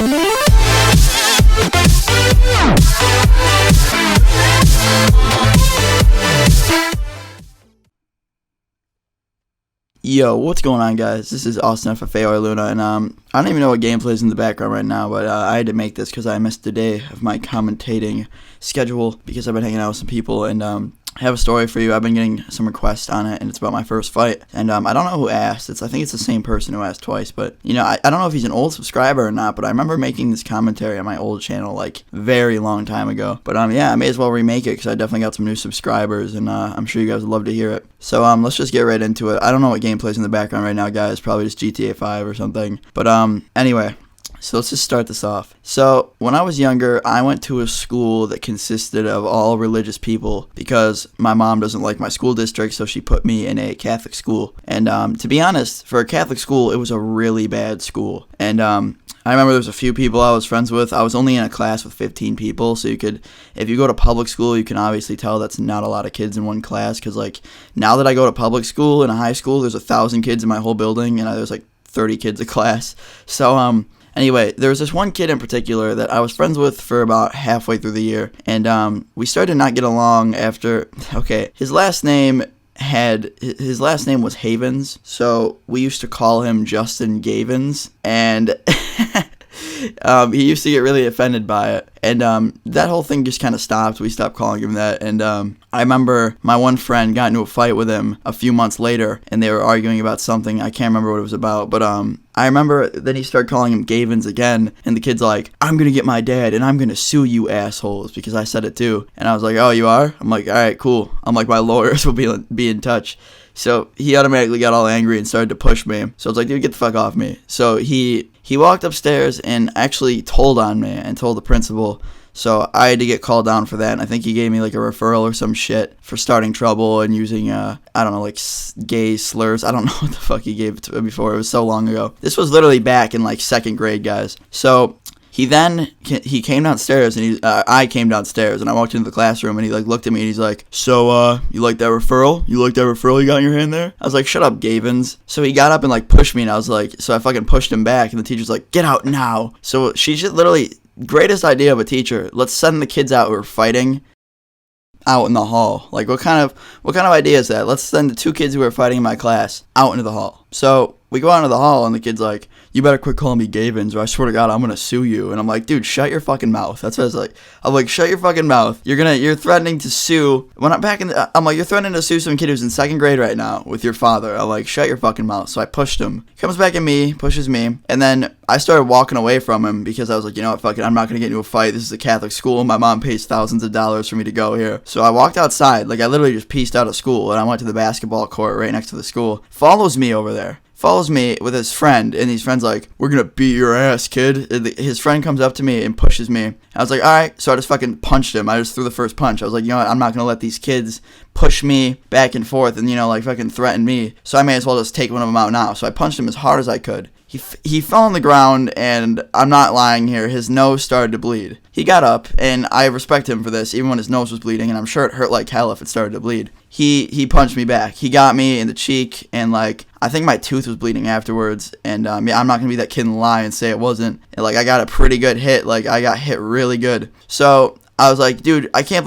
Yo, what's going on, guys? This is Austin FFA or Luna, and I don't even know what gameplay is in the background right now, but I had to make this because I missed a day of my commentating schedule because I've been hanging out with some people, and I have a story for you. I've been getting some requests on it, and it's about my first fight. And I don't know who asked. I think it's the same person who asked twice. But, I don't know if he's an old subscriber or not, but I remember making this commentary on my old channel, like, very long time ago. But, yeah, I may as well remake it because I definitely got some new subscribers, and I'm sure you guys would love to hear it. So, let's just get right into it. I don't know what gameplay's in the background right now, guys. Probably just GTA 5 or something. But, anyway. So let's just start this off. So when I was younger, I went to a school that consisted of all religious people because my mom doesn't like my school district, so she put me in a Catholic school. And to be honest, for a Catholic school, it was a really bad school. And I remember there was a few people I was friends with. I was only in a class with 15 people, so if you go to public school, you can obviously tell that's not a lot of kids in one class. Because now that I go to public school and a high school, there's 1,000 kids in my whole building, and there's 30 kids a class. So anyway, there was this one kid in particular that I was friends with for about halfway through the year, and we started to not get along after. Okay, his last name was Havens, so we used to call him Justin Gavins, and he used to get really offended by it, and that whole thing just kind of stopped. We stopped calling him that, and I remember my one friend got into a fight with him a few months later, and they were arguing about something. I can't remember what it was about, but I remember then he started calling him Gavins again, and the kid's like, "I'm gonna get my dad, and I'm gonna sue you assholes," because I said it too. And I was like, "Oh, you are?" I'm like, "All right, cool." I'm like, "My lawyers will be in touch." So he automatically got all angry and started to push me. So I was like, "Dude, get the fuck off me." So he walked upstairs and actually told on me and told the principal. So I had to get called down for that, and I think he gave me a referral or some shit for starting trouble and using, I don't know, gay slurs. I don't know what the fuck he gave to me before. It was so long ago. This was literally back in second grade, guys. So he came downstairs, and I came downstairs, and I walked into the classroom, and he looked at me, and he's like, "So, you like that referral? You like that referral you got in your hand there?" I was like, "Shut up, Gavins." So he got up and pushed me, and I was like, so I fucking pushed him back, and the teacher's like, "Get out now." So she just literally, greatest idea of a teacher, let's send the kids out who are fighting out in the hall. What kind of idea is that? Let's send the two kids who are fighting in my class out into the hall. So we go out into the hall, and the kid's like, "You better quit calling me Gavins, or I swear to God, I'm gonna sue you." And I'm like, "Dude, shut your fucking mouth." That's what I was like. I'm like, "Shut your fucking mouth. You're threatening to sue." When I'm back I'm like, "You're threatening to sue some kid who's in second grade right now with your father." I'm like, "Shut your fucking mouth." So I pushed him. He comes back at me, pushes me, and then I started walking away from him because I was like, "You know what, fuck it, I'm not gonna get into a fight. This is a Catholic school. My mom pays thousands of dollars for me to go here." So I walked outside. I literally just pieced out of school, and I went to the basketball court right next to the school. Follows me over there. Follows me with his friend, and his friend's like, "We're gonna beat your ass, kid." His friend comes up to me and pushes me. I was like, "All right." So I just fucking punched him. I just threw the first punch. I was like, "You know what? I'm not gonna let these kids push me back and forth and fucking threaten me. So I may as well just take one of them out now." So I punched him as hard as I could. He fell on the ground, and I'm not lying here, his nose started to bleed. He got up, and I respect him for this, even when his nose was bleeding, and I'm sure it hurt like hell if it started to bleed. He punched me back. He got me in the cheek, and I think my tooth was bleeding afterwards, and yeah, I'm not gonna be that kid and lie and say it wasn't. And, I got a pretty good hit. I got hit really good. So I was like, "Dude, I can't."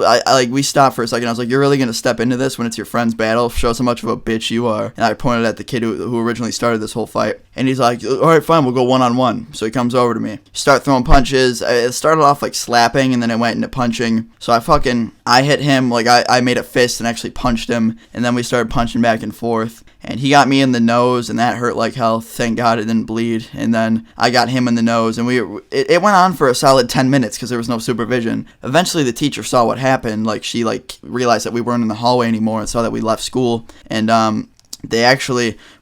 We stopped for a second. I was like, "You're really gonna step into this when it's your friend's battle? Show us how much of a bitch you are." And I pointed at the kid who originally started this whole fight, and he's like, "All right, fine, we'll go 1-on-1." So he comes over to me, start throwing punches. It started off slapping, and then it went into punching. So I hit him. I made a fist and actually punched him, and then we started punching back and forth. And he got me in the nose, and that hurt like hell. Thank God it didn't bleed. And then I got him in the nose, and it went on for a solid 10 minutes because there was no supervision. Eventually, the teacher saw what happened. She realized that we weren't in the hallway anymore and saw that we left school. And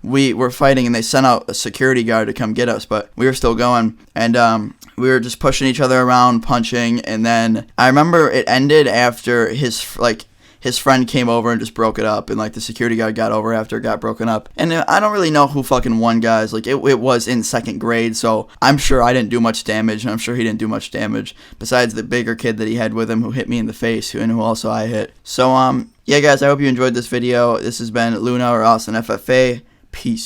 we were fighting, and they sent out a security guard to come get us, but we were still going. And we were just pushing each other around, punching. And then I remember it ended after his friend came over and just broke it up, and the security guard got over after it got broken up. And I don't really know who fucking won, guys. It was in second grade, so I'm sure I didn't do much damage, and I'm sure he didn't do much damage besides the bigger kid that he had with him who hit me in the face, and who also I hit. So yeah, guys, I hope you enjoyed this video. This has been Luna or Austin FFA. Peace.